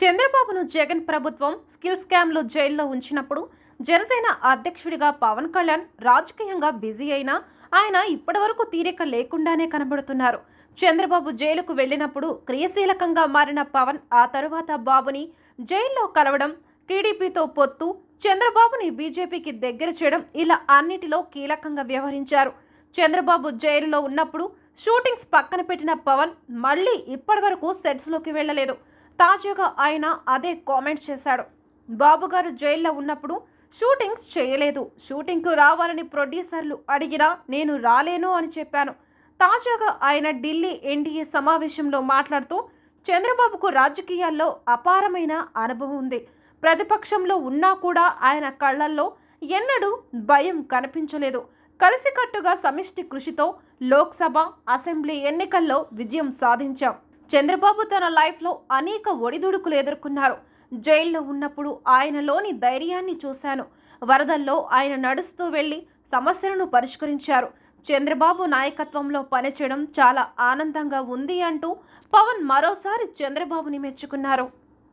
చంద్రబాబును జగన్ ప్రభుత్వం స్కిల్ స్కామ్లో జైల్లో ఉంచినప్పుడు జనసేన అధ్యక్షుడిగా పవన్ కళ్యాణ్ రాజకీయంగా బిజీ అయినా ఆయన ఇప్పటివరకు తీరిక లేకుండానే కనబడుతున్నారు. చంద్రబాబు జైలుకు వెళ్లినప్పుడు క్రియాశీలకంగా మారిన పవన్ ఆ తరువాత బాబుని జైల్లో కలవడం, టీడీపీతో పొత్తు, చంద్రబాబుని బీజేపీకి దగ్గర చేయడం ఇలా అన్నిటిలో కీలకంగా వ్యవహరించారు. చంద్రబాబు జైలులో ఉన్నప్పుడు షూటింగ్స్ పక్కన పెట్టిన పవన్ మళ్ళీ ఇప్పటివరకు సెట్స్లోకి వెళ్లలేదు. తాజాగా ఆయన అదే కామెంట్ చేశాడు. బాబుగారు జైల్లో ఉన్నప్పుడు షూటింగ్స్ చేయలేదు, షూటింగ్కు రావాలని ప్రొడ్యూసర్లు అడిగినా నేను రాలేను అని చెప్పాను. తాజాగా ఆయన ఢిల్లీ ఎన్డీఏ సమావేశంలో మాట్లాడుతూ చంద్రబాబుకు రాజకీయాల్లో అపారమైన అనుభవం ఉంది. ప్రతిపక్షంలో ఉన్నా కూడా ఆయన కళ్లల్లో ఎన్నడూ భయం కనిపించలేదు. కలిసికట్టుగా సమిష్టి కృషితో లోక్సభ, అసెంబ్లీ ఎన్నికల్లో విజయం సాధించాం. చంద్రబాబు తన లైఫ్లో అనేక ఒడిదుడుకులు ఎదుర్కొన్నారు. జైల్లో ఉన్నప్పుడు ఆయనలోని ధైర్యాన్ని చూశాను. వరదల్లో ఆయన నడుస్తూ వెళ్లి సమస్యలను పరిష్కరించారు. చంద్రబాబు నాయకత్వంలో పనిచేయడం చాలా ఆనందంగా ఉంది అంటూ పవన్ మరోసారి చంద్రబాబుని మెచ్చుకున్నారు.